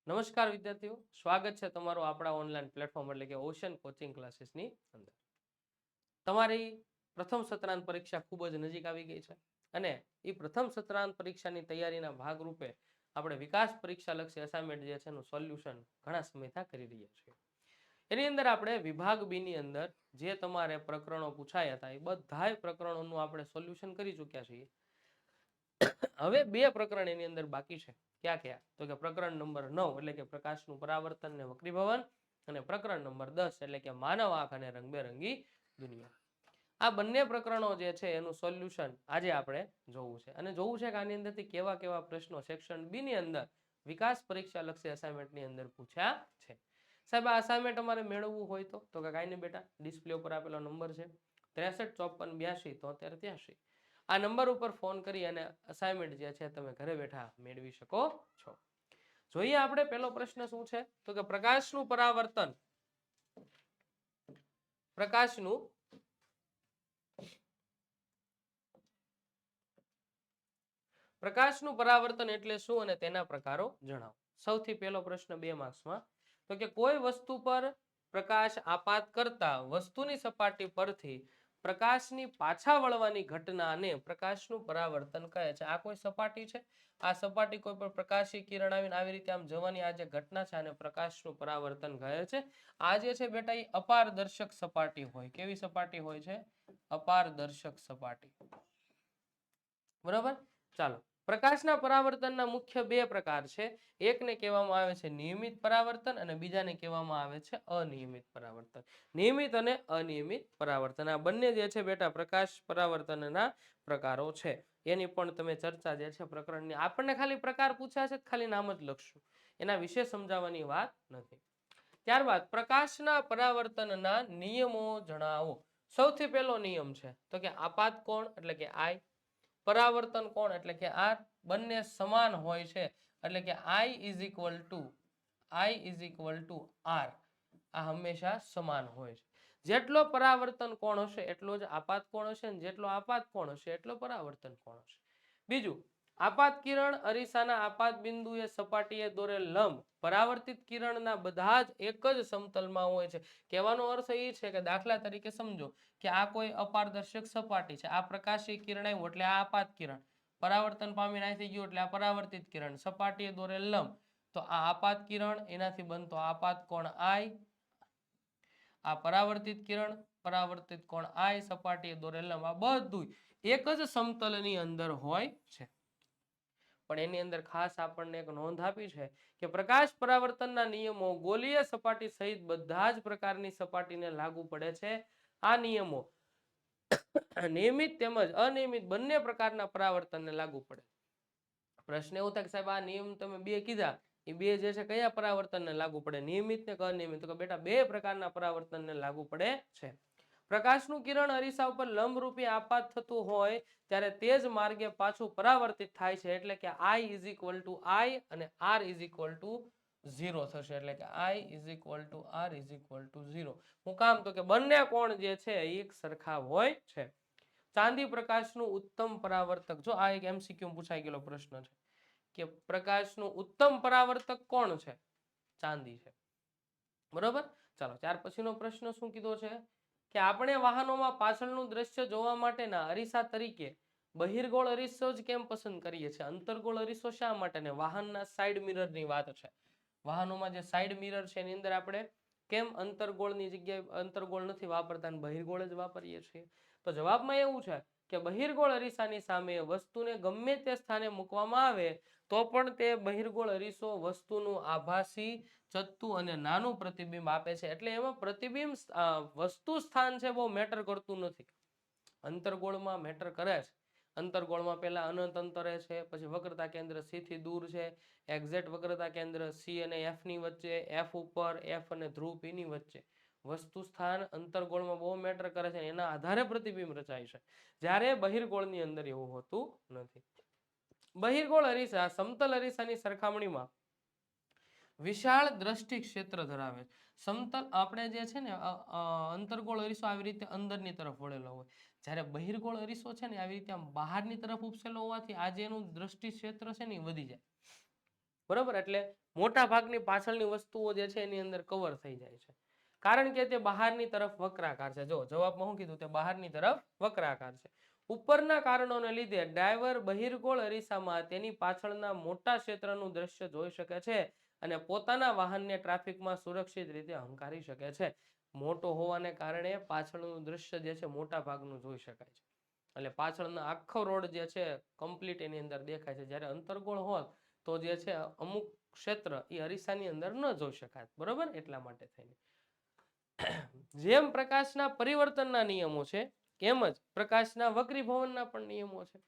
નમસ્કાર વિદ્યાર્થીઓ, સ્વાગત છે તમારું આપણા ઓનલાઈન પ્લેટફોર્મ એટલે કે ઓશન કોચિંગ ક્લાસીસની અંદર. તમારી પ્રથમ સત્રાંત પરીક્ષા ખૂબ જ નજીક આવી ગઈ છે અને એ પ્રથમ સત્રાંત પરીક્ષાની તૈયારીના ભાગરૂપે આપણે વિકાસ પરીક્ષા લક્ષી અસાઇનમેન્ટ જે છે એનું સોલ્યુશન ઘણા સમયથી કરી રહ્યા છીએ. એની અંદર આપણે વિભાગ બી ની અંદર જે તમારે પ્રકરણો પૂછાયા હતા એ બધાય પ્રકરણોનું આપણે સોલ્યુશન કરી ચૂક્યા છીએ. હવે બે પ્રકરણ એની અંદર બાકી છે. ક્યાં ક્યાં? તો કે પ્રકરણ નંબર 9 એટલે કે પ્રકાશનું પરાવર્તન ને વક્રીભવન, અને પ્રકરણ નંબર 10 એટલે કે માનવ આંખ અને રંગબેરંગી દુનિયા. આ બંને પ્રકરણો જે છે એનું સોલ્યુશન આજે આપણે જોવું છે અને જોવું છે કે આની અંદરથી કેવા કેવા પ્રશ્નો સેક્શન બી ની અંદર વિકાસ પરીક્ષા લક્ષી અસાઇનમેન્ટની અંદર પૂછ્યા છે. સાહેબ આ અસાઇનમેન્ટ અમારે મેળવવું હોય તો કે કાંઈ નહીં બેટા, ડિસ્પ્લે ઉપર આપેલો નંબર છે 63 54 82 73 83. આ નંબર ઉપર ફોન કરી અને અસાઇનમેન્ટ જે છે તમે ઘરે બેઠા મેળવી શકો છો. જોઈએ આપણે પહેલો પ્રશ્ન શું છે તો કે પ્રકાશનું પરાવર્તન એટલે શું અને તેના પ્રકારો જણાવો. સૌથી પહેલો પ્રશ્ન 2 માર્ક્સમાં તો કે કોઈ વસ્તુ પર પ્રકાશ આપાત કરતા વસ્તુની સપાટી પરથી પ્રકાશની પાછા વળવાની ઘટનાને પ્રકાશનું પરાવર્તન કહે છે. આ કોઈ સપાટી છે, આ સપાટી કોઈ પર પ્રકાશી કિરણ આવીને આવી રીતે આમ જવાની આ જે ઘટના છે આને પ્રકાશનું પરાવર્તન કહે છે. આ જે છે બેટા એ અપારદર્શક સપાટી હોય. કેવી સપાટી હોય છે? અપારદર્શક સપાટી. બરાબર. ચાલો, પ્રકાશના પરાવર્તનના મુખ્ય બે પ્રકાર છે. એકને કહેવામાં આવે છે નિયમિત પરાવર્તન અને બીજાને કહેવામાં આવે છે અનિયમિત પરાવર્તન. નિયમિત અને અનિયમિત પરાવર્તન આ બંને જે છે બેટા પ્રકાશ પરાવર્તનના પ્રકારો છે. એની પણ તમે ચર્ચા જે છે પ્રકરણની, આપણને ખાલી પ્રકાર પૂછ્યા છે ખાલી નામ જ લખશું, એના વિશે સમજાવવાની વાત નથી. ત્યારબાદ પ્રકાશના પરાવર્તનના નિયમો જણાવો. સૌથી પહેલો નિયમ છે તો કે આપાત કોણ એટલે કે I, પરાવર્તન કોણ એટલે કે R, બંને સમાન હોય છે એટલે કે I is equal to R. આ હંમેશા સમાન હોય છે. જેટલો પરાવર્તન કોણ હશે એટલો જ આપાત કોણ હશે અને જેટલો આપાત કોણ હશે એટલો પરાવર્તન કોણ હશે. બીજું, આપાત કિરણ અરીસાના આપાત બિંદુએ સપાટીએ દોરેલ લંબ પરાવર્તિત કિરણના બધા જ એક જ સમતલમાં હોય છે. કહેવાનો અર્થ એ છે કે દાખલા તરીકે સમજો કે આ કોઈ અપારદર્શક સપાટી છે, આ પ્રકાશી કિરણ આવ્યું એટલે આ આપાત કિરણ, પરાવર્તન પામીને આવી ગયું એટલે આ પરાવર્તિત કિરણ, સપાટીએ દોરેલ લંબ, તો આ આપાત કિરણ એનાથી બનતો આપાત કોણ I, આ પરાવર્તિત કિરણ પરાવર્તિત કોણ I, સપાટીએ દોરેલ લંબ, આ બધું એક જ સમતલની અંદર હોય છે. પણ એની અંદર ખાસ આપણને એક નોંધ આપી છે કે પ્રકાશ પરાવર્તનના નિયમો ગોલીય સપાટી સહિત બધા જ પ્રકારની સપાટીને લાગુ પડે છે. આ નિયમો નિયમિત તેમજ અનિયમિત બંને પ્રકારના પરાવર્તનને લાગુ પડે. પ્રશ્ન એવો થાય કે સાહેબ આ નિયમ તમે બે કીધા, એ બે જે છે કયા પરાવર્તનને લાગુ પડે, નિયમિત ને અનિયમિત? તો કે બેટા બે પ્રકારના પરાવર્તનને લાગુ પડે છે. પ્રકાશનું કિરણ અરીસા ઉપર લંબરૂપી આપાત થતું હોય ત્યારે તે જ માર્ગે પાછું પરાવર્તિત થાય છે એટલે કે I is equal to I અને R is equal to 0 થશે. એટલે કે I is equal to R is equal to 0. હું કામ તો કે બંને કોણ જે છે એક સરખા હોય છે. ચાંદી પ્રકાશનું ઉત્તમ પરાવર્તક, જો આ એક MCQ પૂછાઈ ગયેલો પ્રશ્ન છે કે પ્રકાશનું ઉત્તમ પરાવર્તક કોણ છે? ચાંદી છે. બરોબર. ચાલો, ત્યાર પછીનો પ્રશ્ન શું કીધો છે કે આપણે વાહનોમાં પાછળનું દ્રશ્ય જોવા માટેના અરીસા તરીકે બહિર્ગોળ અરીસો જ કેમ પસંદ કરીએ છીએ? અંતર્ગોળ અરીસો શા માટે? ને વાહનના સાઈડ મિરરની વાત છે. વાહનોમાં જે સાઈડ મિરર છે એની અંદર આપણે કેમ અંતર્ગોળની જગ્યાએ અંતર્ગોળ નથી વાપરતા અને બહિર્ગોળ જ વાપરીએ છીએ? તો જવાબમાં એવું છે કે બહિર્ગોળ અરીસાની સામે વસ્તુને ગમે તે સ્થાને મૂકવામાં આવે તો પણ તે બહિર્ગોળ અરીસો વસ્તુનું આભાસી, ચત્તું અને નાનું પ્રતિબિંબ આપે છે. એટલે એમાં પ્રતિબિંબ વસ્તુ સ્થાન છે બહુ મેટર કરતું નથી. અંતર્ગોળમાં મેટર કરે છે. અંતર્ગોળમાં પહેલા અનંત અંતરે છે, પછી વક્રતા કેન્દ્ર C થી દૂર છે, એક્ઝેક્ટ વક્રતા કેન્દ્ર C અને F ની વચ્ચે, F ઉપર, F અને ધ્રુવ P ની વચ્ચે વસ્તુ સ્થાન અંતર્ગોળમાં બહુ મેટર કરે છે, એના આધારે પ્રતિબિંબ રચાય છે. જ્યારે બહિર્ગોળની અંદર એવું હોતું નથી. બહિર્ગોળ અરીસા સમતલ અરીસાની સરખામણીમાં વિશાળ દ્રષ્ટિ ક્ષેત્ર ધરાવે. સમતલ આપણે જે છે ને અંતર્ગોળ અરીસો આવી રીતે અંદરની તરફ વળેલો હોય, જ્યારે બહિર્ગોળ અરીસો છે ને આવી રીતે આમ બહારની તરફ ઉપસેલો હોવાથી આજે એનું દ્રષ્ટિ ક્ષેત્ર છે ને એ વધી જાય. બરોબર, એટલે મોટા ભાગની પાછળની વસ્તુઓ જે છે એની અંદર કવર થઈ જાય છે, કારણ કે તે બહારની તરફ વક્રાકાર છે. જો જવાબમાં શું કીધું, તે બહારની તરફ વક્રાકાર છે. ઉપરના કારણોને લીધે ડ્રાઈવર બહિર્ગોળ અરીસામાં તેની પાછળના મોટા ક્ષેત્રનું દ્રશ્ય જોઈ શકે છે અને પોતાના વાહનને ટ્રાફિકમાં સુરક્ષિત રીતે હંકારી શકે છે. મોટો હોવાને કારણે પાછળનું દ્રશ્ય જે છે મોટા ભાગનું જોઈ શકાય છે, એટલે પાછળનો આખો રોડ જે છે કમ્પ્લીટ એની અંદર દેખાય છે. જ્યારે અંતર્ગોળ હોત તો જે છે અમુક ક્ષેત્ર એ અરીસાની અંદર ન જોઈ શકાય, બરોબર, એટલા માટે થઈને. જેમ પ્રકાશના પરિવર્તનના નિયમો છે એમ જ પ્રકાશના વક્રીભવનના પણ નિયમો છે.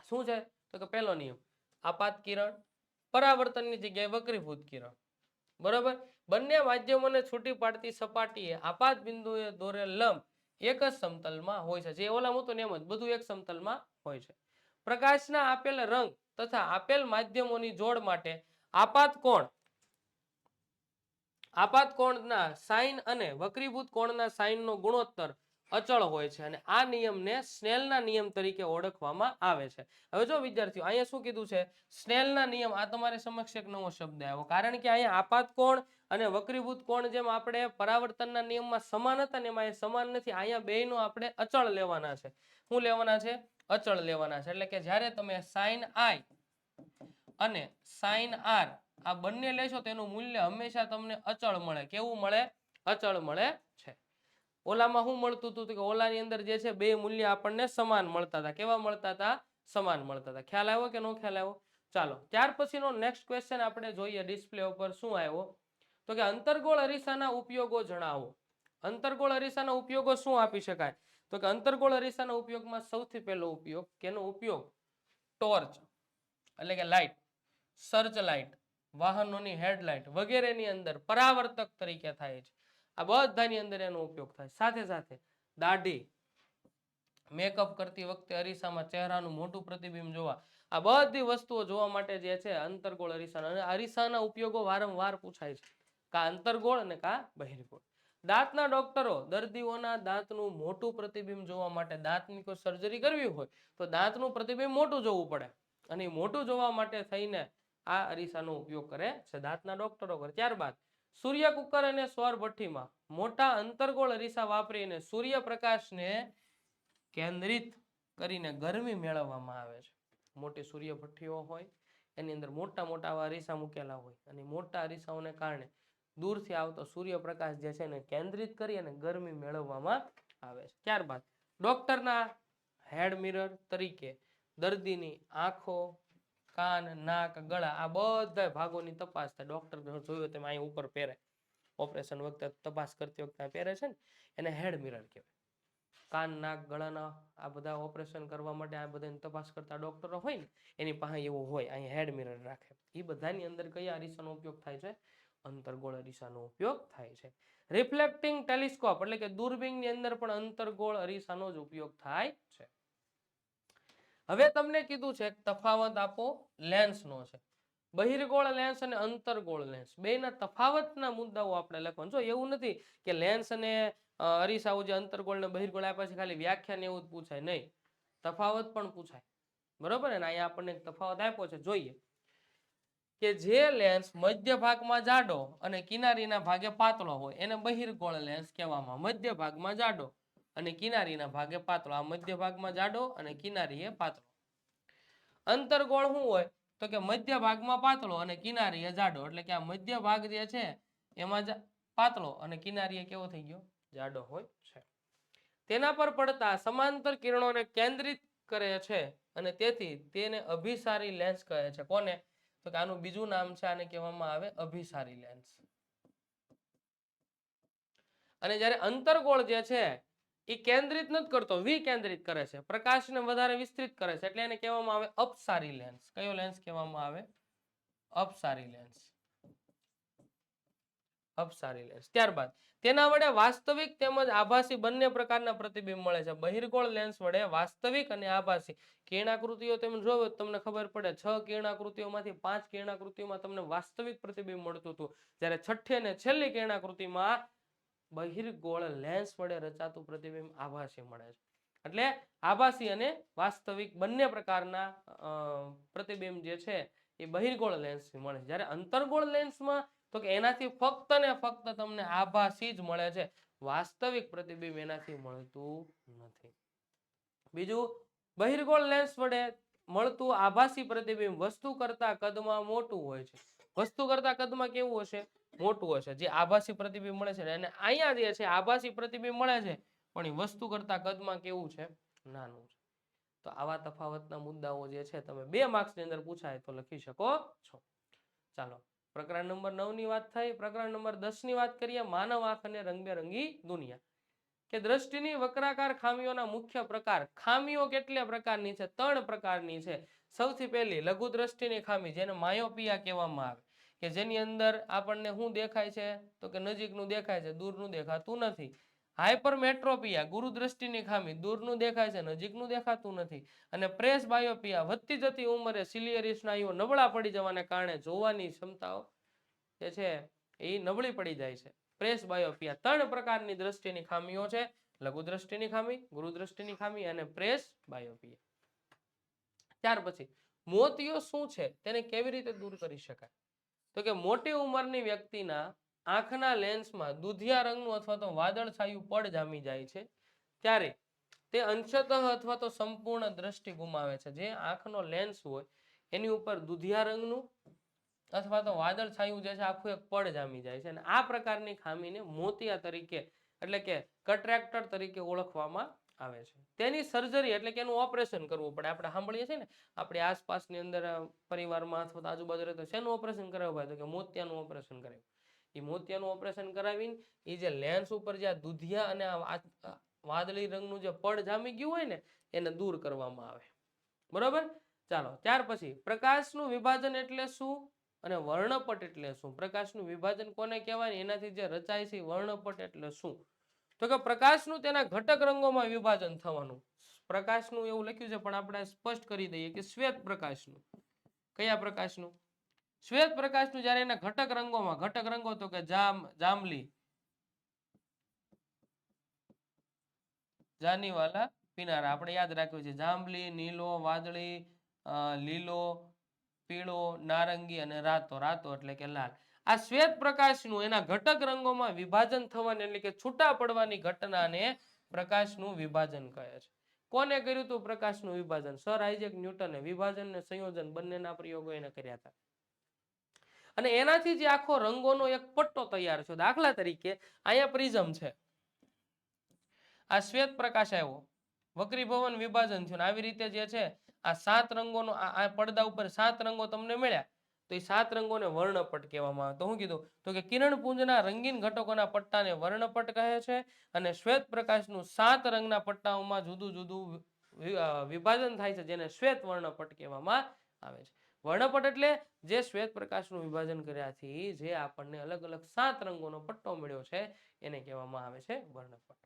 શું છે તો કે પહેલો નિયમ, આપાત કિરણ પરાવર્તનની જગ્યાએ વક્રીભૂત કિરણ, બરોબર. બંને માધ્યમોને છૂટી પાડતી સપાટીએ આપાત બિંદુએ દોરેલ લંબ એક જ સમતલમાં હોય છે. જે ઓલા હતું ને એમ જ બધું એક સમતલમાં હોય છે. પ્રકાશના આપેલ રંગ તથા આપેલ માધ્યમોની જોડ માટે આપાત કોણના સાઇન અને વક્રીભૂત કોણના સાઇનનો ગુણોત્તર અચળ હોય છે અને આ નિયમને સ્નેલના નિયમ તરીકે ઓળખવામાં આવે છે. હવે જો વિદ્યાર્થીઓ અહીંયા શું કીધું છે, સ્નેલના નિયમ. આ તમારી સમક્ષ એક નવો શબ્દ આવ્યો, કારણ કે અહીંયા આપાત કોણ અને વક્રીભૂત કોણ જેમ આપણે પરાવર્તનના નિયમમાં સમાન હતા ને એમાં એ સમાન નથી. અહીંયા બેયનો આપણે અચળ લેવાના છે. શું લેવાના છે? અચળ લેવાના છે. એટલે કે જ્યારે તમે સાઇન આઈ અને સાઇન આર આ બંને લેશો તેનું મૂલ્ય હંમેશા તમને અચળ મળે. કેવું મળે? અચળ મળે છે. ઓલામાં શું મળતું હતું કે ઓલાની અંદર જે છે બે મૂલ્ય આપણને સમાન મળતા હતા. કેવા મળતા હતા? સમાન મળતા હતા. ખ્યાલ આવ્યો કે નો ખ્યાલ આવ્યો? ચાલો, ત્યાર પછીનો નેક્સ્ટ ક્વેશ્ચન આપણે જોઈએ ડિસ્પ્લે ઉપર શું આવ્યો તો કે અંતર્ગોળ અરીસાના ઉપયોગો જણાવો. અંતર્ગોળ અરીસાના ઉપયોગો શું આપી શકાય તો કે અંતર્ગોળ અરીસાના ઉપયોગમાં સૌથી પહેલો ઉપયોગ, કેનો ઉપયોગ? ટોર્ચ એટલે કે લાઇટ, સર્ચ લાઇટ, વાહનોની હેડલાઇટ વગેરેની અંદર પરાવર્તક તરીકે થાય છે. આ બધાની અંદર એનો ઉપયોગ થાય. સાથે સાથે દાઢી, મેકઅપ કરતી વખતે અરીસામાં ચહેરાનું મોટું પ્રતિબિંબ જોવા, આ બધી વસ્તુઓ જોવા માટે જે છે અંતર્ગોળ અરીસાના, અને અરીસાના ઉપયોગો વારંવાર પૂછાય છે, કા અંતર્ગોળ અને કા બહિર્ગોળ. દાંતના ડોક્ટરો દર્દીઓના દાંતનું મોટું પ્રતિબિંબ જોવા માટે, દાંતની કોઈ સર્જરી કરવી હોય તો દાંતનું પ્રતિબિંબ મોટું જોવું પડે, અને મોટું જોવા માટે થઈને આ અરીસાનો ઉપયોગ કરે છે, દાંતના ડોક્ટરો કરે. ત્યારબાદ સૂર્ય કુકર અને સૌર ભઠ્ઠીમાં મોટા અંતર્ગોળ અરીસા વાપરીને સૂર્યપ્રકાશને કેન્દ્રિત કરીને ગરમી મેળવવામાં આવે છે. મોટી સૂર્ય ભઠ્ઠીઓ હોય એની અંદર મોટા મોટા આવા અરીસા મૂકેલા હોય અને મોટા અરીસાઓને કારણે દૂરથી આવતો સૂર્યપ્રકાશ જે છે એને કેન્દ્રિત કરી અને ગરમી મેળવવામાં આવે છે. ત્યારબાદ ડોક્ટરના હેડ મિરર તરીકે દર્દીની આંખો, કાન, નાક, ગળા આ બધા ભાગોની તપાસ થાય. ડોક્ટર જોયું તેમ અહીં ઉપર પહેરે, ઓપરેશન વખતે તપાસ કરતી વખતે પહેરે છે ને, એને હેડ મિરર કહેવાય. કાન, નાક, ગળાના આ બધા ઓપરેશન કરવા માટે આ બધાની તપાસ કરતા ડોક્ટરો હોય ને એની પાસે એવું હોય, અહીંયા હેડ મિરર રાખે. એ બધાની અંદર કયા અરીસાનો ઉપયોગ થાય છે? અંતર્ગોળ અરીસાનો ઉપયોગ થાય છે. રિફ્લેક્ટિંગ ટેલિસ્કોપ એટલે કે દૂરબીનની અંદર પણ અંતર્ગોળ અરીસાનો જ ઉપયોગ થાય છે. હવે તમને કીધું છે તફાવત આપો લેન્સનો છે. બહિર્ગોળ લેન્સ અને અંતર્ગોળ લેન્સ બેના તફાવતના મુદ્દાઓ આપણે લખવાનું. જો એવું નથી કે લેન્સ અને અરીસાઓ જે અંતર્ગોળ ને બહિર્ગોળ આપ્યા છે ખાલી વ્યાખ્યા ને એવું જ પૂછાય, નહીં, તફાવત પણ પૂછાય, બરોબર ને. અહીંયા આપણને તફાવત આપ્યો છે, જોઈએ કે જે લેન્સ મધ્ય ભાગમાં જાડો અને કિનારીના ભાગે પાતળો હોય એને બહિર્ગોળ લેન્સ કહેવામાં. મધ્ય ભાગમાં જાડો અને કિનારીના ભાગે પાતળો, આ મધ્ય ભાગમાં જાડો અને કિનારીએ પાતળો. અંતર્ગોળ શું હોય તો કે મધ્ય ભાગમાં પાતળો અને કિનારીએ જાડો, એટલે કે આ મધ્ય ભાગ જે છે એમાં પાતળો અને કિનારીએ કેવો થઈ ગયો? જાડો હોય છે. તેના પર પડતા સમાંતર કિરણોને કેન્દ્રિત કરે છે અને તેથી તેને અભિસારી લેન્સ કહે છે. કોને? તો કે આનું બીજું નામ છે, આને કહેવામાં આવે અભિસારી લેન્સ. અને જ્યારે અંતર્ગોળ જે છે એ કેન્દ્રિત નથી કરતો, વિકેન્દ્રિત કરે છે, પ્રકાશને વધારે વિસ્તૃત કરે છે, એટલે એને કહેવામાં આવે અપસારી લેન્સ. કયો લેન્સ કહેવામાં આવે? અપસારી લેન્સ. અપસારી લેન્સ. ત્યારબાદ તેના વડે વાસ્તવિક તેમજ આભાસી બંને પ્રકારના પ્રતિબિંબ મળે છે. બહિર્ગોળ લેન્સ વડે વાસ્તવિક અને આભાસી કિરણાકૃતિઓ તમે જોવો તમને ખબર પડે, 6 કિરણાકૃતિઓમાંથી 5 કિરણાકૃતિઓમાં તમને વાસ્તવિક પ્રતિબિંબ મળતું હતું, જ્યારે છઠ્ઠી અને છેલ્લી કિરણાકૃતિમાં બહિર્ગોળ લેન્સ વડે રચાતું પ્રતિબિંબ આભાસી મળે છે. એટલે આભાસી અને વાસ્તવિક બંને પ્રકારના પ્રતિબિંબ જે છે એ બહિર્ગોળ લેન્સથી મળે છે. જ્યારે અંતર્ગોળ લેન્સમાં તો કે એનાથી ફક્ત ને ફક્ત તમને આભાસી જ મળે છે, વાસ્તવિક પ્રતિબિંબ એનાથી મળતું નથી. બીજું, બહિર્ગોળ લેન્સ વડે મળતું આભાસી પ્રતિબિંબ વસ્તુ કરતા કદમાં મોટું હોય છે. વસ્તુ કરતા કદમાં કેવું હશે? મોટું હશે. જે આભાસી પ્રતિબિંબ મળે છે અને અહીંયા જે છે આભાસી પ્રતિબિંબ મળે છે પણ એ વસ્તુ કરતા કદમાં કેવું છે? નાનું છે. તો આવા તફાવતના મુદ્દાઓ જે છે તમે 2 માર્ક્સની અંદર પૂછાય તો લખી શકો છો. ચાલો, પ્રકરણ નંબર 9 ની વાત થઈ. પ્રકરણ નંબર 10 ની વાત કરીએ, માનવ આંખ અને રંગબેરંગી દુનિયા. કે દ્રષ્ટિની વક્રાકાર ખામીઓના મુખ્ય પ્રકાર. ખામીઓ કેટલા પ્રકારની છે? 3 પ્રકારની છે. સૌથી પહેલી લઘુ દ્રષ્ટિની ખામી, જેને માયોપિયા કહેવામાં આવે, કે જેની અંદર આપણને શું દેખાય છે? તો કે નજીકનું દેખાય છે, દૂરનું દેખાતું નથી. હાઇપરમેટ્રોપિયા, ગુરુ દ્રષ્ટિની ખામી, દૂરનું દેખાય છે, નજીકનું દેખાતું નથી. અને પ્રેસ બાયોપિયા, વધતી જતી ઉંમરે સિલિયરી સ્નાયુઓ નબળા પડી જવાને કારણે જોવાની ક્ષમતાઓ જે છે એ નબળી પડી જાય છે. પ્રેસ બાયોપિયા. 3 પ્રકારની દ્રષ્ટિની ખામીઓ છે: લઘુ દ્રષ્ટિની ખામી, ગુરુ દ્રષ્ટિની ખામી અને પ્રેસ બાયોપિયા. ત્યાર પછી મોતિયો શું છે, તેને કેવી રીતે દૂર કરી શકાય? તો કે મોટી ઉંમરની વ્યક્તિના આંખના લેન્સમાં દુધિયા રંગનું અથવા તો વાદળછાયું પડ જામી જાય છે, ત્યારે તે અંશતઃ અથવા તો સંપૂર્ણ દ્રષ્ટિ ગુમાવે છે. જે આંખનો લેન્સ હોય એની ઉપર દુધિયા રંગનું અથવા તો વાદળછાયું જે છે આખું એક પડ જામી જાય છે, અને આ પ્રકારની ખામીને મોતિયા તરીકે એટલે કે કટ્રેક્ટર તરીકે ઓળખવામાં આવે છે. તેની સર્જરી એટલે કે એનું ઓપરેશન કરવું પડે. આપણે સાંભળીએ છીએ ને, આપણી આસપાસની અંદર પરિવારમાં અથવા આજુબાજુ રહેતો શેનું ઓપરેશન કરાવવું હોય? તો કે મોતિયાનું ઓપરેશન કરાવ્યું. એ મોતિયાનું ઓપરેશન કરાવીને એ જે લેન્સ ઉપર જે દુધિયા અને વાદળી રંગનું જે પડ જામી ગયું હોય ને એને દૂર કરવામાં આવે. બરોબર? ચાલો, ત્યાર પછી પ્રકાશનું વિભાજન એટલે શું અને વર્ણપટ એટલે શું? પ્રકાશનું વિભાજન કોને કહેવાય? એનાથી જે રચાય છે વર્ણપટ એટલે શું? તો કે પ્રકાશનું તેના ઘટક રંગોમાં વિભાજન થવાનું. પ્રકાશનું એવું લખ્યું છે પણ આપણે સ્પષ્ટ કરી દઈએ કે શ્વેત પ્રકાશનું. કયા પ્રકાશનું? શ્વેત પ્રકાશનું. જ્યારે એના ઘટક રંગોમાં, ઘટક રંગો તો કે જાંબલી, જાનીવાલા, પીનારા. આપણે યાદ રાખ્યું છે જાંબલી, નીલો, વાદળી, લીલો, પીળો, નારંગી અને રાતો. રાતો એટલે કે લાલ. આ શ્વેત પ્રકાશનું એના ઘટક રંગોમાં વિભાજન થવાની એટલે કે છૂટા પડવાની ઘટનાને પ્રકાશનું વિભાજન કહે છે. કોને કર્યું હતું પ્રકાશનું વિભાજન? સર આઇઝેક ન્યૂટને. વિભાજન ને સંયોજન બંનેના પ્રયોગો એને કર્યા હતા. અને એનાથી જે આખો રંગોનો એક પટ્ટો તૈયાર છે. દાખલા તરીકે અહીંયા પ્રિઝમ છે, આ શ્વેત પ્રકાશ આવ્યો, વક્રીભવન વિભાજન થયું, આવી રીતે જે છે આ 7 રંગોનો આ પડદા ઉપર 7 રંગો તમને મળ્યા, તો એ 7 રંગોને વર્ણપટ કહેવામાં આવે. તો શું કીધું? તો કે કિરણપુંજના રંગીન ઘટકોના પટ્ટાને વર્ણપટ કહે છે, અને શ્વેત પ્રકાશનું 7 રંગના પટ્ટાઓમાં જુદું જુદું વિભાજન થાય છે, જેને શ્વેત વર્ણપટ કહેવામાં આવે છે. વર્ણપટ એટલે જે શ્વેત પ્રકાશનું વિભાજન કર્યાથી જે આપણને અલગ અલગ 7 રંગોનો પટ્ટો મળ્યો છે એને કહેવામાં આવે છે વર્ણપટ.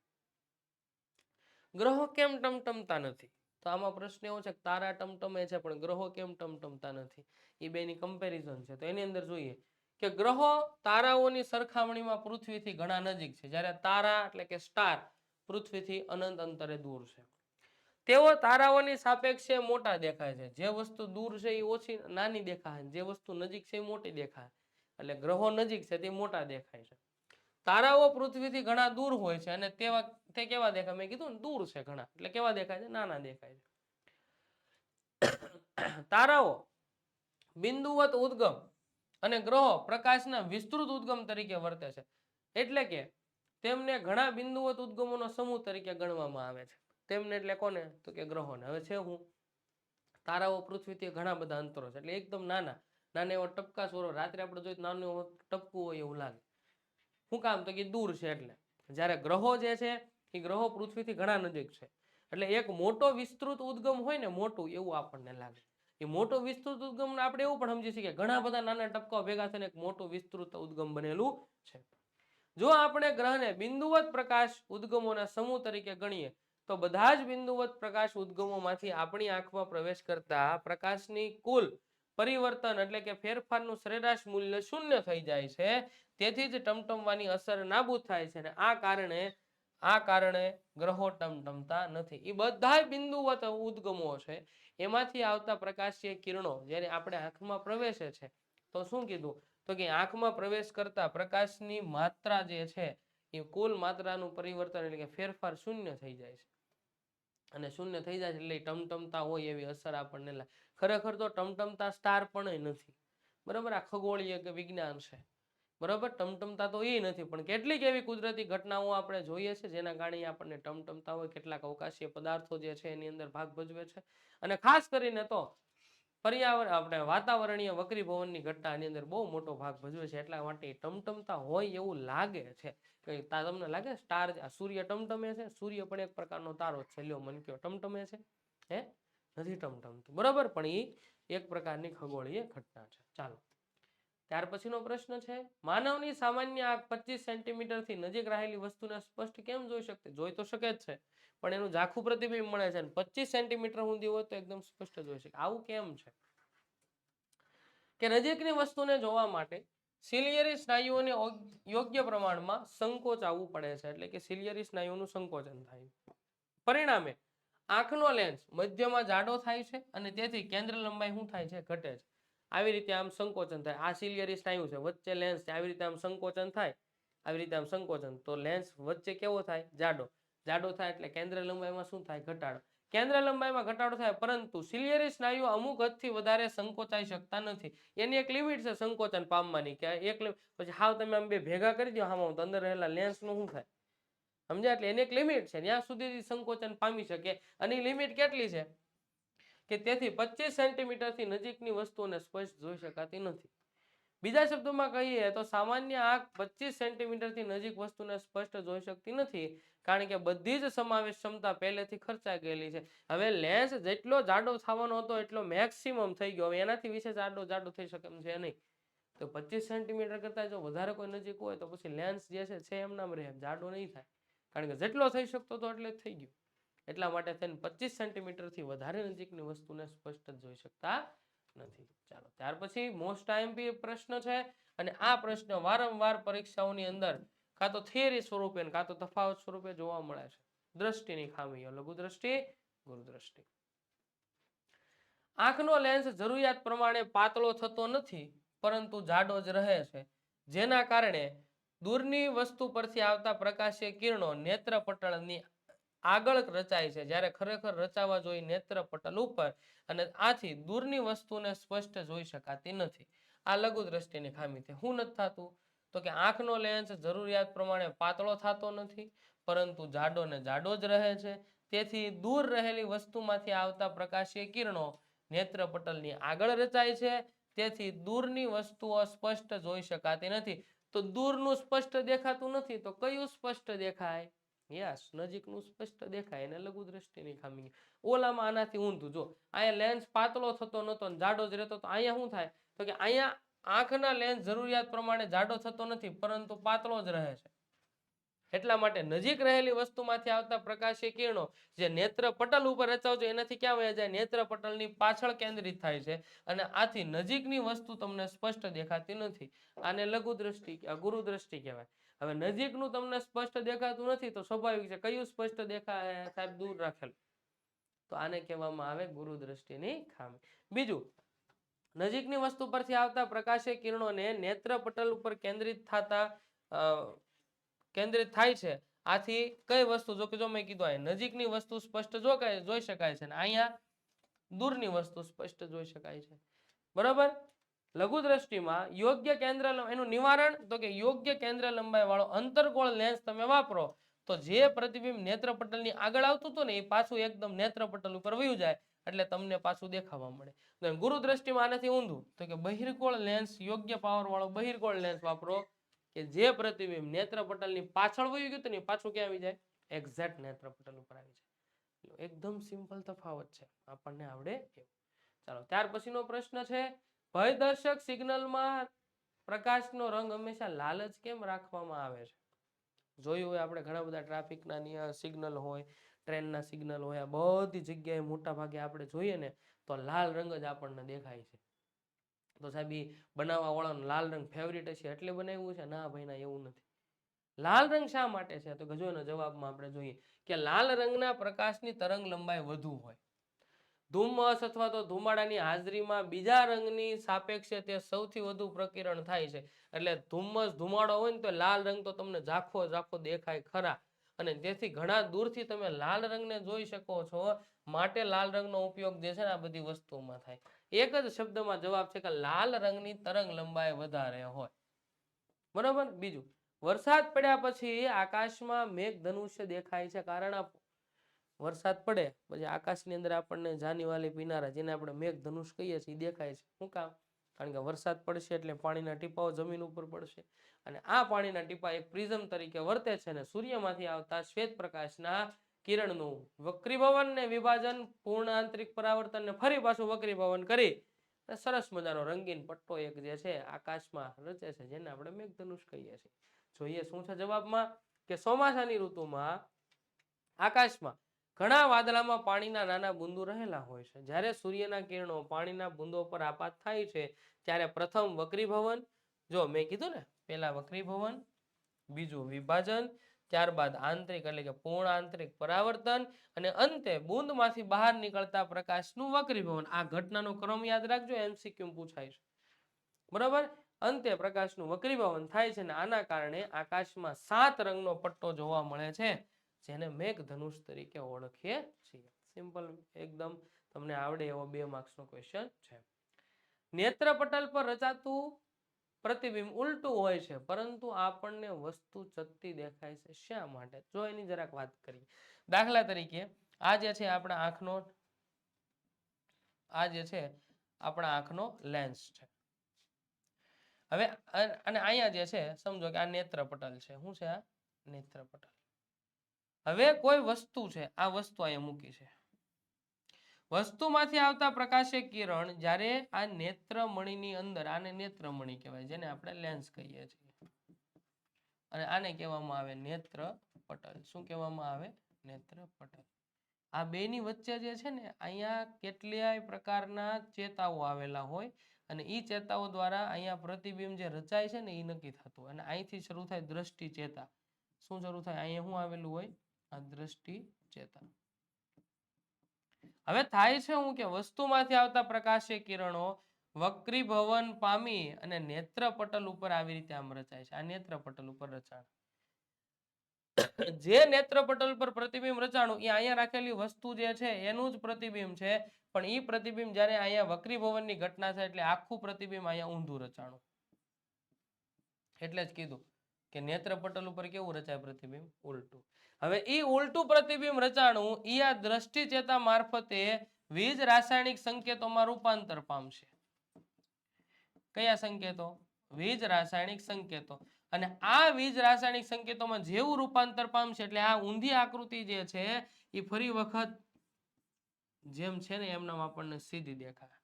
ગ્રહો કેમ ટમટમતા નથી? તો આમાં પ્રશ્ન એવો છે કે તારા ટમટમે છે પણ ગ્રહો કેમ ટમટમતા નથી? એ બેની કમ્પેરિઝન છે. તો એની અંદર જોઈએ કે ગ્રહો તારાઓની સરખામણીમાં પૃથ્વીથી ઘણા નજીક છે, જ્યારે તારા એટલે કે સ્ટાર પૃથ્વીથી અનંત અંતરે દૂર છે. તેઓ તારાઓની સાપેક્ષે મોટા દેખાય છે. જે વસ્તુ દૂર છે એ ઓછી નાની દેખાય, જે વસ્તુ નજીક છે એ મોટી દેખાય. એટલે ગ્રહો નજીક છે તે મોટા દેખાય છે. તારાઓ પૃથ્વીથી ઘણા દૂર હોય છે અને તે કેવા દેખાય? મેં કીધું ને, દૂર છે ઘણા, એટલે કેવા દેખાય છે? નાના દેખાય છે. તારાઓ બિંદુવત ઉદ્ગમ અને ગ્રહો પ્રકાશના વિસ્તૃત ઉદ્ગમ તરીકે વર્તે છે. એટલે કે તેમને ઘણા બિંદુવત ઉદ્ગમોનો સમૂહ તરીકે ગણવામાં આવે છે. તેમને એટલે કોને? તો કે ગ્રહોને. હવે છે હું તારાઓ પૃથ્વીથી ઘણા બધા અંતરો છે, એટલે એકદમ નાના નાના એવા ટપકા સ્વરો. રાત્રે આપણે જોઈએ નાનું ટપકું હોય એવું લાગે. શું કામ? તો કે દૂર છે એટલે. જ્યારે ગ્રહો જે છે એ ગ્રહો પૃથ્વીથી ઘણા નજીક છે, એટલે એક મોટો વિસ્તૃત ઉદ્ગમ હોય ને, મોટું એવું આપણને લાગે. એ મોટો વિસ્તૃત ઉદ્ગમ આપણે એવું પણ સમજી શકીએ, ઘણા બધા નાના ટપકાઓ ભેગા થઈને એક મોટું વિસ્તૃત ઉદ્ગમ બનેલું છે. જો આપણે ગ્રહને બિંદુવત પ્રકાશ ઉદ્ગમોના સમૂહ તરીકે ગણીએ તો બધા જ બિંદુવત પ્રકાશ ઉદ્ગમોમાંથી આપણી આંખમાં પ્રવેશ કરતા પ્રકાશની કુલ પરિવર્તન એટલે કે ફેરફારનું સરેરાશ મૂલ્ય 0 થઈ જાય છે. તેથી જ ટમટમવાની અસર નાબૂદ થાય છે, અને આ કારણે ગ્રહો ટમટમતા નથી. એ બધા બિંદુવત ઉદ્ગમો છે એમાંથી આવતા પ્રકાશીય કિરણો જ્યારે આપણે આંખમાં પ્રવેશે છે તો શું કીધું તો કે આંખમાં પ્રવેશ કરતા પ્રકાશની માત્રા જે છે એ કુલ માત્રાનું પરિવર્તન એટલે કે ફેરફાર શૂન્ય થઈ જાય છે અને શૂન્ય થઈ જાય એટલે ટમટમતા હોય એવી અસર આપણને લાગે ખરેખર તો ટમટમતા સ્ટાર પણ નથી બરાબર આ ખગોળીય કે વિજ્ઞાન છે બરાબર ટમટમતા તો એ નથી પણ કેટલીક એવી કુદરતી ઘટનાઓ આપણે જોઈએ છે જેના કારણે આપણને ટમટમતા હોય કેટલાક અવકાશીય પદાર્થો જે છે એની અંદર ભાગ ભજવે છે અને ખાસ કરીને તો પર્યાવરણ આપણે વાતાવરણીય વક્રીભવનની ઘટનાની અંદર બહુ મોટો ભાગ ભજવે છે એટલા માટે ટમટમતા હોય એવું લાગે છે કે તમને લાગે સ્ટાર સૂર્ય ટમટમે છે સૂર્ય પણ એક પ્રકારનો તારો છે લ્યો મન કયો ટમટમે છે હે નથી ટમટમતું બરાબર પણ એ એક પ્રકારની ખગોળીય ઘટના છે ચાલો ત્યાર પછીનો પ્રશ્ન છે માનવની સામાન્ય આંખ 25 સેન્ટીમીટર થી નજીક રહેલી વસ્તુને સ્પષ્ટ કેમ જોઈ શકते જોઈ તો શકે જ છે પણ એનું ઝાખું પ્રતિબિંબ મળે છે અને 25 સેન્ટીમીટર સુધી હોય તો એકદમ સ્પષ્ટ જોઈ શકે આવું કેમ છે કે નજીકની વસ્તુને જોવા માટે સિલિયરી સ્નાયુઓને યોગ્ય પ્રમાણમાં સંકોચાવવું પડે છે એટલે કે સિલિયરી સ્નાયુઓનું સંકોચન થાય પરિણામે આંખનો લેન્સ મધ્યમાં જાડો થાય છે અને તેથી કેન્દ્ર લંબાઈ શું થાય છે ઘટે છે આવી રીતે આમ સંકોચન થાય આ સિલિયરી સ્નાયુ છે વચ્ચે લેન્સ છે આવી રીતે આમ સંકોચન થાય આવી રીતે આમ સંકોચન તો લેન્સ વચ્ચે કેવો થાય જાડો જાડો થાય એટલે કેન્દ્ર લંબાઈમાં શું થાય ઘટાડો કેન્દ્ર લંબાઈમાં ઘટાડો થાય પરંતુ સિલિયરી સ્નાયુઓ અમુક હદથી વધારે સંકોચાઈ શકતા નથી એની એક લિમિટ છે સંકોચન પામવાની કે એક પછી હાવ તમે આમ બે ભેગા કરી દો હામાં તો અંદર રહેલા લેન્સનું શું થાય સમજ્યા એટલે એની એક લિમિટ છે ત્યાં સુધી સંકોચન પામી શકે અને લિમિટ કેટલી છે કે તેથી 25 સેન્ટીમીટરથી નજીકની વસ્તુઓને સ્પષ્ટ જોઈ શકાતી નથી બીજા શબ્દોમાં કહીએ તો સામાન્ય આંખ 25 સેન્ટીમીટરથી નજીક વસ્તુને સ્પષ્ટ જોઈ શકતી નથી કારણ કે બધી જ સમાવેશ ક્ષમતા પહેલેથી ખર્ચાઈ ગયેલી છે હવે લેન્સ જેટલો જાડો થવાનો હતો એટલો મેક્સિમમ થઈ ગયો હવે એનાથી વિશે જાડો થઈ શકે એમ છે નહીં તો 25 સેન્ટીમીટર કરતા જો વધારે કોઈ નજીક હોય તો પછી લેન્સ જે છે એમ નામ રહે જાડો નહીં થાય કારણ કે જેટલો થઈ શકતો હતો એટલે થઈ ગયો એટલા માટે થઈને 25 સેન્ટીમીટરથી વધારે નજીકની વસ્તુને સ્પષ્ટ જોઈ શકતા નથી ચાલો ત્યાર પછી મોસ્ટ આઈએમપી પ્રશ્ન છે અને આ પ્રશ્ન વારંવાર પરીક્ષાઓની અંદર કાં તો થિયરી સ્વરૂપે કાં તો તફાવત સ્વરૂપે જોવા મળે છે દ્રષ્ટિની ખામીઓ લઘુ દ્રષ્ટિ ગુરુ દ્રષ્ટિ આંખનો લેન્સ જરૂરિયાત પ્રમાણે પાતળો થતો નથી પરંતુ જાડો જ રહે છે જેના કારણે દૂરની વસ્તુ પરથી આવતા પ્રકાશીય કિરણો નેત્રપટલની આગળ રચાય છે જ્યારે ખરેખર રચાવા જોઈએ નેત્રપટલ ઉપર અને આથી દૂરની વસ્તુને સ્પષ્ટ જોઈ શકાતી નથી આ લઘુ દ્રષ્ટિની ખામી છે શું નથી થતું તો કે આંખનો લેન્સ જરૂરિયાત પ્રમાણે પાતળો થતો નથી પરંતુ જાડો ને જાડો જ રહે છે તેથી દૂર રહેલી વસ્તુમાંથી આવતા પ્રકાશીય કિરણો નેત્રપટલની આગળ રચાય છે તેથી દૂરની વસ્તુઓ સ્પષ્ટ જોઈ શકાતી નથી તો દૂરનું સ્પષ્ટ દેખાતું નથી તો કયું સ્પષ્ટ દેખાય યસ નજીકનું સ્પષ્ટ દેખાય એને લઘુ દ્રષ્ટિની ખામી ઓલામાં આનાથી ઊંધું જો અહીંયા લેન્સ પાતળો થતો નતો ને જાડો જ રહેતો તો અહીંયા શું થાય તો કે અહીંયા આંખના લેન્સ જરૂરિયાત પ્રમાણે જાડો થતો નથી પરંતુ પાતળો જ રહે છે એટલા માટે નજીક રહેલી વસ્તુમાંથી આવતા પ્રકાશીય કિરણો જે નેત્રપટલ ઉપર રચાવજો એનાથી ક્યાં વયા જાય નેત્રપટલની પાછળ કેન્દ્રિત થાય છે અને આથી નજીકની વસ્તુ તમને સ્પષ્ટ દેખાતી નથી આને લઘુ દ્રષ્ટિ ગુરુ દ્રષ્ટિ કહેવાય હવે નજીકનું તમને સ્પષ્ટ દેખાતું નથી તો સ્વાભાવિક છે કયું સ્પષ્ટ દેખાય સાહેબ દૂર રાખેલું તો આને કહેવામાં આવે ગુરુ દ્રષ્ટિની ખામી બીજું નજીકની વસ્તુ પરથી આવતા પ્રકાશીય કિરણોને નેત્રપટલ ઉપર કેન્દ્રિત થાય છે આથી કઈ વસ્તુ જો કે જો મેં કીધું આ નજીકની વસ્તુ સ્પષ્ટ જોઈ શકાય છે અને અહીંયા દૂરની વસ્તુ સ્પષ્ટ જોઈ શકાય છે બરાબર લઘુ દ્રષ્ટિમાં યોગ્ય કેન્દ્ર એનું નિવારણ તો કે યોગ્ય કેન્દ્ર લંબાઈ વાળો અંતર્ગોળ લેન્સ તમે વાપરો તો જે પ્રતિબિંબ નેત્રપટલની આગળ આવતું હતું ને એ પાછું એકદમ નેત્રપટલ ઉપર વયું જાય એટલે તમને પાછું દેખાવા મળે ગુરુ દ્રષ્ટિમાં આનાથી ઊંધું તો કે બહિર્ગોળ લેન્સ યોગ્ય પાવર વાળો બહિર્ગોળ લેન્સ વાપરો કે જે પ્રતિબિંબ નેત્રપટલની પાછળ વયું ગયું ને પાછું ક્યાં આવી જાય એક્ઝેક્ટ નેત્રપટલ ઉપર આવી જાય એકદમ સિમ્પલ તફાવત છે આપણને આવડે એવું ચાલો ત્યાર પછીનો પ્રશ્ન છે ભયદર્શક સિગ્નલમાં પ્રકાશનો રંગ હંમેશા લાલ જ કેમ રાખવામાં આવે છે જોયું હોય આપણે ઘણા બધા ટ્રાફિકના સિગ્નલ હોય ટ્રેનના સિગ્નલ હોય આ બધી જગ્યાએ મોટા ભાગે આપણે જોઈએ ને તો લાલ રંગ જ આપણને દેખાય છે તો સાહેબ એ બનાવવા વાળાનો લાલ રંગ ફેવરિટ હશે એટલે બનાવ્યું છે ના ભાઈ ના એવું નથી લાલ રંગ શા માટે છે તો ગજોના જવાબમાં આપણે જોઈએ કે લાલ રંગના પ્રકાશની તરંગ લંબાઈ વધુ હોય ધુમ્મસ અથવા તો ધુમાડાની હાજરીમાં બીજા રંગની સાપેક્ષે તે સૌથી વધુ પ્રકિરણ થાય છે. એટલે ધુમ્મસ ધુમાડો હોય ને તો લાલ રંગ તો તમને ઝાખો ઝાખો દેખાય ખરા, અને જેથી ઘણા દૂરથી તમે લાલ રંગને જોઈ શકો છો. માટે લાલ રંગનો ઉપયોગ જે છે ને આ બધી વસ્તુમાં થાય. એક જ શબ્દમાં જવાબ છે કે લાલ રંગની તરંગ લંબાઈ વધારે હોય. બરાબર. બીજું, વરસાદ પડ્યા પછી આકાશમાં મેઘધનુષ્ય દેખાય છે. કારણ આપો. વરસાદ પડે પછી આકાશની અંદર આપણને જાનીવાલી પીનારા, જેને આપણે મેઘધનુષ કહીએ છીએ, દેખાય છે. શું કામ? કારણ કે વરસાદ પડશે એટલે પાણીના ટીપાઓ જમીન ઉપર પડશે, અને આ પાણીના ટીપા એક પ્રિઝમ તરીકે વર્તે છે, અને સૂર્યમાંથી આવતા શ્વેત પ્રકાશના કિરણનું વક્રીભવન ને વિભાજન, પૂર્ણ આંતરિક પરાવર્તન ને ફરી પાછું વક્રીભવન કરી સરસ મજાનો રંગીન પટ્ટો એક જે છે આકાશમાં રચે છે, જેને આપણે મેઘધનુષ કહીએ છીએ. જોઈએ શું છે જવાબમાં, કે ચોમાસાની ઋતુમાં આકાશમાં ઘણા વાદળામાં પાણીના નાના બુંદુ રહેલા હોય છે. જ્યારે સૂર્યના કિરણો પાણીના બુંદો પર આપાત થાય છે ત્યારે પ્રથમ વક્રીભવન, જો મેં કીધું ને, પહેલા વક્રીભવન, બીજું વિભાજન, ત્યારબાદ આંતરિક એટલે કે પૂર્ણ આંતરિક પરાવર્તન, અને અંતે બુંદમાંથી બહાર નીકળતા પ્રકાશનું વક્રીભવન. આ ઘટનાનો ક્રમ યાદ રાખજો, એમસીક્યુ પૂછાય છે. બરાબર. અંતે પ્રકાશનું વક્રીભવન થાય છે, અને આના કારણે આકાશમાં 7 રંગનો પટ્ટો જોવા મળે છે, જેને મેઘધનુષ તરીકે ઓળખીએ છીએ. સિમ્પલ એકદમ, તમને આવડે એવો 2 માર્ક્સનો ક્વેશ્ચન છે. નેત્રપટલ પર રચાતું પ્રતિબિંબ ઉલટું હોય છે, પરંતુ આપણને વસ્તુ ચત્તી દેખાય છે. શા માટે? જો એની જરાક વાત કરીએ. દાખલા તરીકે આ જે છે આપણા આંખનો લેન્સ છે. હવે અને અહીંયા જે છે સમજો કે આ નેત્રપટલ છે. શું છે આ? નેત્રપટલ. હવે કોઈ વસ્તુ છે, આ વસ્તુ અહીંયા મૂકી છે. વસ્તુમાંથી આવતા પ્રકાશીય કિરણ જ્યારે આ નેત્રમણીની અંદર, આને નેત્રમણી કહેવાય, જેને આપણે લેન્સ કહીએ છીએ, અને આને કહેવામાં આવે નેત્રપટલ. શું કહેવામાં આવે? નેત્રપટલ. આ બેની વચ્ચે જે છે ને અહીંયા કેટલાય પ્રકારના ચેતાઓ આવેલા હોય, અને એ ચેતાઓ દ્વારા અહીંયા પ્રતિબિંબ જે રચાય છે ને એ નક્કી થતું. અને અહીંથી શરૂ થાય દ્રષ્ટિ ચેતા. શું શરૂ થાય? અહીંયા શું આવેલું હોય? આ દ્રષ્ટિ ચેતા. હવે થાય છે હું કે વસ્તુમાંથી આવતા પ્રકાશીય કિરણો વક્રીભવન પામી અને નેત્રપટલ ઉપર આવી રીતે આમ રચાય છે. આ નેત્રપટલ ઉપર રચાણ. જે નેત્રપટલ પર પ્રતિબિંબ રચાણું એ અહીંયા રાખેલી વસ્તુ જે છે એનું જ પ્રતિબિંબ છે, પણ એ પ્રતિબિંબ જ્યારે અહીંયા વક્રીભવનની ઘટના થાય એટલે આખું પ્રતિબિંબ અહીંયા ઊંધું રચાણું. એટલે જ કીધું કે નેત્રપટલ ઉપર કેવું રચાય પ્રતિબિંબ? ઉલટું. હવે ઈ ઉલટું પ્રતિબિંબ રચાણું ઈ આ દ્રષ્ટિ ચેતા મારફતે વીજ રાસાયણિક સંકેતોમાં રૂપાંતર પામશે. કયા સંકેતો? વીજ રાસાયણિક સંકેતો. અને આ વીજ રાસાયણિક સંકેતોમાં જેવું રૂપાંતર પામશે એટલે આ ઊંધી આકૃતિ જે છે એ ફરી વખત જેમ છે ને એમનામ આપણને સીધી દેખાય.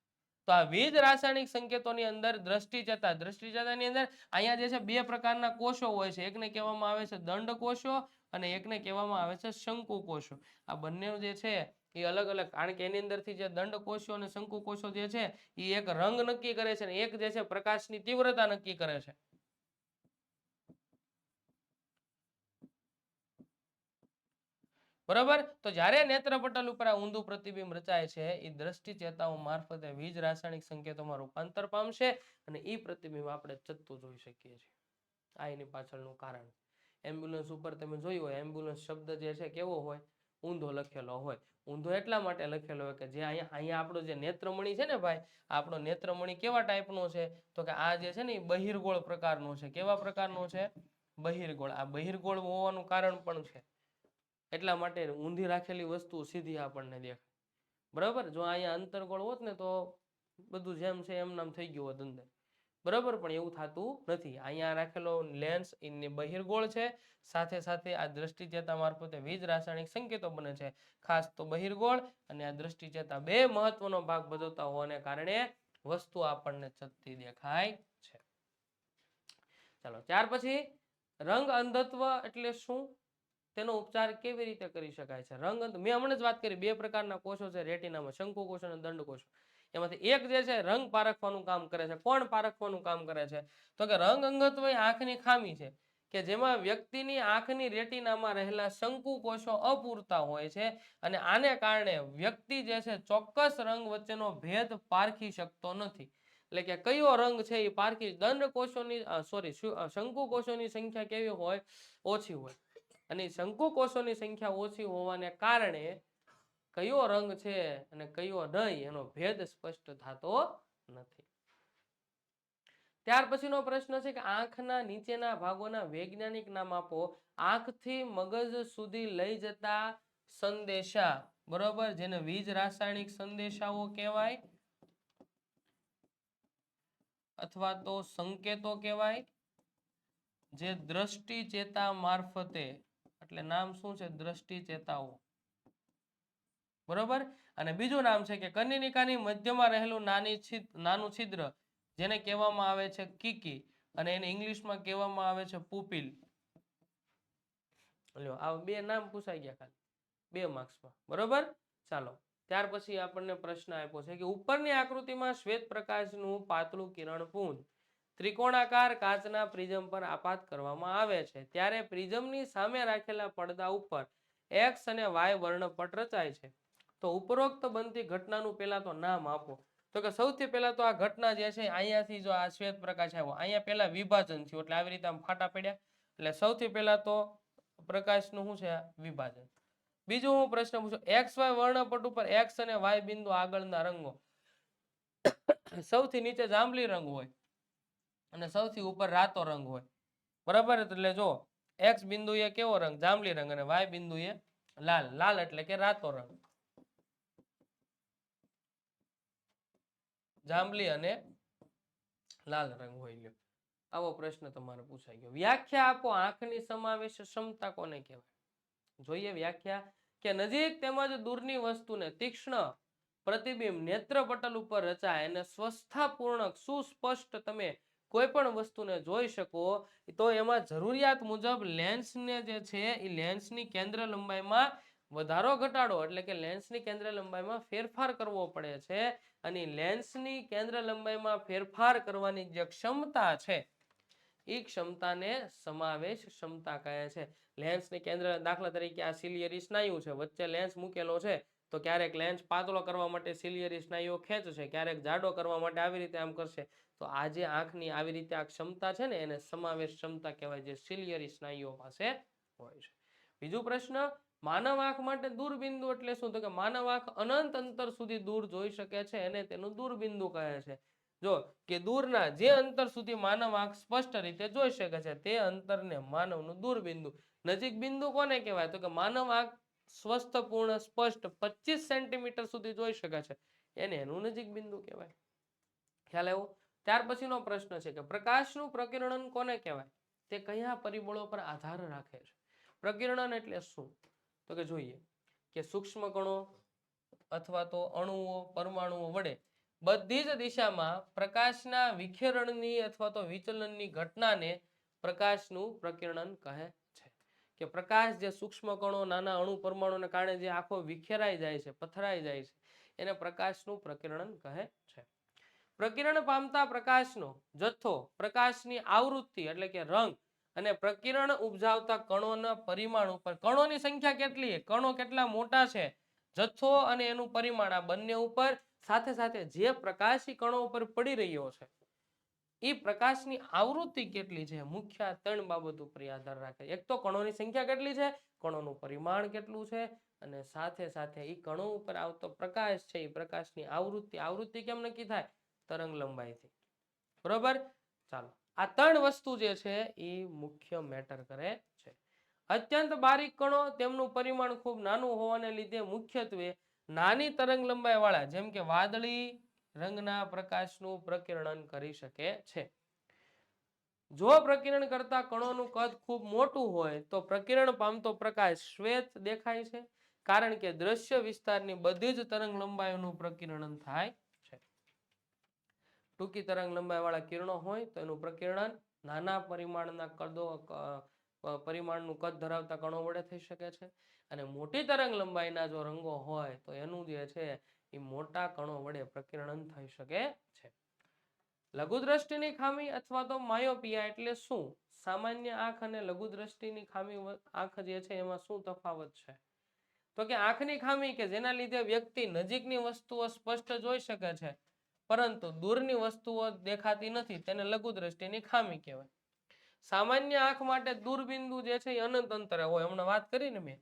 તો આ વીજ રાસાયણિક સંકેતોની અંદર દ્રષ્ટિચેતાની અંદર અહીંયા જે છે 2 પ્રકારના કોષો હોય છે. એકને કહેવામાં આવે છે દંડ કોષો, અને એકને કહેવામાં આવે છે શંકુ કોષો. આ બંને જે છે એ અલગ અલગ, કારણ કે એની અંદરથી જે દંડ કોષો અને શંકુ કોષો જે છે એ એક રંગ નક્કી કરે છે, અને એક જે છે પ્રકાશની તીવ્રતા નક્કી કરે છે. બરાબર. તો જ્યારે નેત્રપટલ ઉપર આ ઊંધું પ્રતિબિંબ રચાય છે એ દ્રષ્ટિ ચેતાઓ મારફતે વીજ રાસાયણિક સંકેતોમાં રૂપાંતર પામશે, અને એ પ્રતિબિંબ આપણે ચત્તું જોઈ શકીએ છીએ. આ એની પાછળનું કારણ. એમ્બ્યુલન્સ ઉપર તમે જોયું હોય, એમ્બ્યુલન્સ શબ્દ જે છે કેવો હોય? ઊંધો લખેલો હોય. ઊંધો એટલા માટે લખેલો હોય કે જે અહીંયા આપણો જે નેત્રમણી છે ને ભાઈ, આપણો નેત્રમણી કેવા ટાઈપનો છે? તો કે આ જે છે ને એ બહિર્ગોળ પ્રકારનો છે. કેવા પ્રકારનો છે? બહિર્ગોળ. આ બહિર્ગોળ હોવાનું કારણ પણ છે. એટલા માટે ઊંધી રાખેલી વસ્તુ સીધી આપણને દેખાય. બરાબર. જો અહીંયા અંતરગોળ હોત ને તો બધું જેમ છે એમ નામ થઈ ગયું હોત અંદર. બરાબર. પણ એવું થતું નથી. અહીંયા રાખેલો લેન્સ એની બહિર્ગોળ છે, સાથે સાથે આ દ્રષ્ટિચેતા મારફતે વીજ રાસાયણિક સંકેતો બને છે. ખાસ તો બહિર્ગોળ અને આ દ્રષ્ટિચેતા 2 મહત્વનો ભાગ ભજવતા હોવાને કારણે વસ્તુ આપણને ચત્તી દેખાય છે. ચાલો, ત્યાર પછી રંગ અંધત્વ એટલે શું? તેનો ઉપચાર કેવી રીતે કરી શકાય છે? રંગ મેં હમણાં જ વાત કરી, 2 પ્રકારના કોષો છે રેટિનામાં, શંકુ કોષ અને દંડ કોષ. એમાંથી એક જે છે રંગ પારખવાનું કામ કરે છે. કોણ પારખવાનું કામ કરે છે? તો કે રંગ અંધત્વ એ આંખની ખામી છે કે જેમાં વ્યક્તિની આંખની રેટિનામાં રહેલા શંકુ કોષો અપૂરતા હોય છે અને આને કારણે વ્યક્તિ જે છે ચોક્કસ રંગ વચ્ચેનો ભેદ પારખી શકતો નથી. એટલે કે કયો રંગ છે એ પારખી દંડ કોષોની શંકુ કોષોની સંખ્યા કેવી હોય? ઓછી હોય. અને શંકુ કોષોની સંખ્યા ઓછી હોવાને કારણે કયો રંગ છે અને કયો નહીં એનો ભેદ સ્પષ્ટ થતો નથી. ત્યાર પછીનો પ્રશ્ન છે કે આંખના નીચેના ભાગોના વૈજ્ઞાનિક નામ આપો. આંખથી મગજ સુધી લઈ જતા સંદેશા, બરોબર, જેને વીજ રાસાયણિક સંદેશાઓ કહેવાય અથવા તો સંકેતો કહેવાય, જે દ્રષ્ટિ ચેતા મારફતે, એટલે નામ શું છે? દ્રષ્ટિ ચેતાઓ, બરોબર. અને બીજું નામ છે કે કનિનિકાની મધ્યમાં રહેલું નાનું છિદ્ર, જેને કહેવામાં આવે છે કીકી, અને એને ઇંગ્લિશમાં કહેવામાં આવે છે પુપિલ. આ બે નામ પૂછાઈ ગયા ખાલી 2 માર્ક્સમાં, બરોબર. ચાલો, ત્યાર પછી આપણને પ્રશ્ન આપ્યો છે કે ઉપરની આકૃતિમાં શ્વેત પ્રકાશનું પાતળું કિરણપુંજ ત્રિકોણાકાર કાચના પ્રિઝમ પર આપાત કરવામાં આવે છે ત્યારે પ્રિઝમની સામે રાખેલા પડદા ઉપર X અને Y વર્ણપટ રચાય છે. તો ઉપરોક્ત બનતી ઘટનાનું પહેલા તો નામ આપો. તો કે સૌથી પહેલા તો આ ઘટના જે છે અહીંયાથી જો આ શ્વેત પ્રકાશ આવ્યો, અહીંયા પહેલા વિભાજન થયું, એટલે આવી રીતે આમ ફાટા પડ્યા. એટલે સૌથી પહેલા તો પ્રકાશનું શું છે? વિભાજન. બીજું હું પ્રશ્ન પૂછું, XY વર્ણપટ ઉપર X અને Y બિંદુ આગળના રંગો. સૌથી નીચે જાંબલી રંગ હોય અને સૌથી ઉપર રાતો રંગ હોય, બરાબર. એટલે જો X બિંદુએ કેવો રંગ? જાંબલી રંગ, અને Y બિંદુએ લાલ. લાલ એટલે કે રાતો રંગ, જાંબલી અને લાલ રંગ હોય. લ્યો, આવો પ્રશ્ન તમારે પૂછાઈ ગયો. વ્યાખ્યા આપો. આંખની સમાવેશ ક્ષમતા કોને કહેવાય? જોઈએ વ્યાખ્યા કે નજીક તેમજ દૂરની વસ્તુને તીક્ષ્ણ પ્રતિબિંબ નેત્રપટલ ઉપર રચાય અને સ્વસ્થતાપૂર્ણક સુસ્પષ્ટ તમે કોઈ પણ વસ્તુને જોઈ શકો તો એમાં જરૂરિયાત મુજબ લેન્સને જે છે એ લેન્સની કેન્દ્ર લંબાઈમાં વધારો ઘટાડો, એટલે કે લેન્સની કેન્દ્ર લંબાઈમાં ફેરફાર કરવો પડે છે. અને લેન્સની કેન્દ્ર લંબાઈમાં ફેરફાર કરવાની જે ક્ષમતા છે એ ક્ષમતાને સમાવેશ ક્ષમતા કહે છે. લેન્સની કેન્દ્ર, દાખલા તરીકે આ સિલિયરી સ્નાયુ છે, વચ્ચે લેન્સ મૂકેલો છે, તો ક્યારેક લેન્સ પાતળો કરવા માટે સિલિયરી સ્નાયુઓ ખેંચશે, ક્યારેક જાડો કરવા માટે આવી રીતે આમ કરશે. તો આ જે આંખની આવી રીતે આ ક્ષમતા છે ને એને સમાવેશ ક્ષમતા કહેવાય, જે સિલિયરી સ્નાયુઓ પાસે હોય છે. બીજો પ્રશ્ન, માનવ આંખ માટે દૂરબિંદુ એટલે શું? તો કે માનવ આંખ અનંત અંતર સુધી દૂર જોઈ શકે છે એને તેનું દૂરબિંદુ કહે છે. જો કે દૂરના જે અંતર સુધી માનવ આંખ સ્પષ્ટ રીતે જોઈ શકે છે તે અંતરને માનવનું દૂરબિંદુ. નજીક બિંદુ કોને કહેવાય? તો કે માનવ આંખ સ્વસ્થપૂર્ણ સ્પષ્ટ 25 સેન્ટીમીટર સુધી જોઈ શકે છે એને એનું નજીક બિંદુ કહેવાય. ખ્યાલ આવ્યો? ત્યાર પછીનો પ્રશ્ન છે કે પ્રકાશનું પ્રકિરણન કોને કહેવાય? તે કયા પરિબળો પર આધાર રાખે છે? પ્રકિરણન એટલે શું? તો કે જોઈએ કે સૂક્ષ્મ કણો અથવા તો અણુઓ, પરમાણુઓ વડે બધી જ દિશામાં પ્રકાશના વિખેરણની અથવા તો વિચલનની ઘટનાને પ્રકાશનું પ્રકિરણન કહે છે. કે પ્રકાશ જે સૂક્ષ્મ કણો, નાના અણુ, પરમાણુને કારણે જે આખો વિખેરાઈ જાય છે, પથરાઈ જાય છે, એને પ્રકાશનું પ્રકિરણન કહે છે. પ્રકિરણ પામતા પ્રકાશનો જથ્થો, પ્રકાશની આવૃત્તિ એટલે કે રંગ અને પ્રકિરણ ઉપજાવતા કણોના પરિમાણ ઉપર, કણોની સંખ્યા કેટલી, કણો કેટલા મોટા છે, જથ્થો અને એનું પરિમાણ, આ બંને ઉપર, સાથે સાથે જે પ્રકાશી કણો ઉપર પડી રહ્યો છે એ પ્રકાશની આવૃત્તિ કેટલી છે, મુખ્ય 3 બાબત ઉપર આધાર રાખે. એક તો કણોની સંખ્યા કેટલી છે, કણોનું પરિમાણ કેટલું છે, અને સાથે સાથે એ કણો ઉપર આવતો પ્રકાશ છે એ પ્રકાશની આવૃત્તિ. આવૃત્તિ કેમ નક્કી થાય? તરંગ લંબાઈથી, બરોબર. ચાલો, આ 3 વસ્તુ જે છે એ મુખ્ય મેટર કરે છે. અત્યંત બારીક કણો, તેમનું પરિમાણ ખૂબ નાનું હોવાને લીધે મુખ્યત્વે નાની તરંગ લંબાઈ વાળા, જેમ કે વાદળી રંગના પ્રકાશનું પ્રકિરણન કરી શકે છે. જો પ્રકિરણ કરતા કણોનું કદ ખૂબ મોટું હોય તો પ્રકિરણ પામતો પ્રકાશ શ્વેત દેખાય છે, કારણ કે દ્રશ્ય વિસ્તારની બધી જ તરંગ લંબાઈનું પ્રકિરણન થાય છે. ટૂંકી તરંગ લંબાઈ વાળા કિરણો હોય તો એનું પ્રકિરણન નાના પરિમાણનું કદ ધરાવતા કણો વડે થઈ શકે છે, અને મોટી તરંગ લંબાઈના જો રંગો હોય તો એનું જે છે એ મોટા કણો વડે પ્રકિરણન થઈ શકે છે. લઘુ દ્રષ્ટિની ખામી અથવા તો માયોપિયા એટલે શું? સામાન્ય આંખ અને લઘુ દ્રષ્ટિની ખામી આંખ જે છે એમાં શું તફાવત છે? તો કે આંખની ખામી કે જેના લીધે વ્યક્તિ નજીકની વસ્તુઓ સ્પષ્ટ જોઈ શકે છે પરંતુ દૂરની વસ્તુઓ દેખાતી નથી તેને લઘુ દ્રષ્ટિની ખામી કહેવાય. સામાન્ય આંખ માટે દૂરબિંદુ જે છે એ અનંત અંતરે હોય, હમણાં વાત કરીને મેં,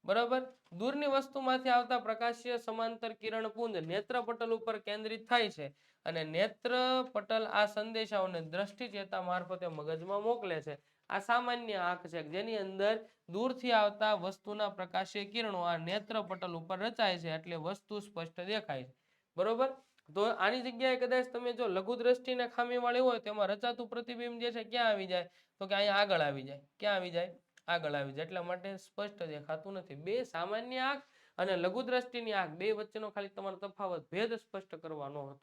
બરાબર. દૂરની વસ્તુમાંથી આવતા પ્રકાશીય સમાંતર કિરણપુંજ નેત્રપટલ ઉપર કેન્દ્રિત થાય છે અને નેત્રપટલ આ સંદેશાઓને દ્રષ્ટિ ચેતા મારફતે મગજમાં મોકલે છે. આ સામાન્ય આંખ છે જેની અંદર દૂરથી આવતા વસ્તુના પ્રકાશીય કિરણો આ નેત્રપટલ ઉપર રચાય છે એટલે વસ્તુ સ્પષ્ટ દેખાય છે, બરોબર. તો આની જગ્યાએ કદાચ તમે જો લઘુ દ્રષ્ટિને ખામી વાળી હોય તો એમાં રચાતું પ્રતિબિંબ જે છે ક્યાં આવી જાય? તો કે અહીંયા આગળ આવી જાય. ક્યાં આવી જાય? આગળ આવી જાય. એટલા માટે સ્પષ્ટ દેખાતું નથી. બે સામાન્ય આંખ અને લઘુ દ્રષ્ટિની આંખ બે વચ્ચેનો ખાલી તમારો તફાવત ભેદ સ્પષ્ટ કરવાનો હતો.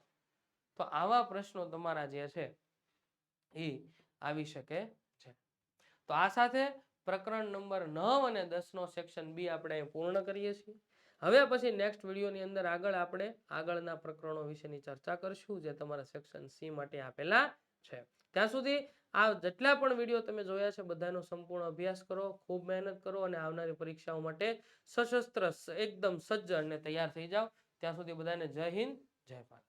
તો આવા પ્રશ્નો તમારા જે છે એ આવી શકે છે. તો આ સાથે પ્રકરણ નંબર 9 અને 10 નો સેક્શન બી આપણે પૂર્ણ કરીએ છીએ. હવે પછી નેક્સ્ટ વિડીયોની અંદર આપણે આગળના પ્રકરણો વિશેની ચર્ચા કરશું જે તમારા સેક્શન સી માટે આપેલા છે. ત્યાં સુધી આ જેટલા પણ વિડીયો તમે જોયા છે બધાનો સંપૂર્ણ અભ્યાસ કરો, ખૂબ મહેનત કરો અને આવનારી પરીક્ષાઓ માટે સશસ્ત્ર એકદમ સજ્જ અને તૈયાર થઈ જાઓ. ત્યાં સુધી બધાને જય હિન્દ, જય ભારત.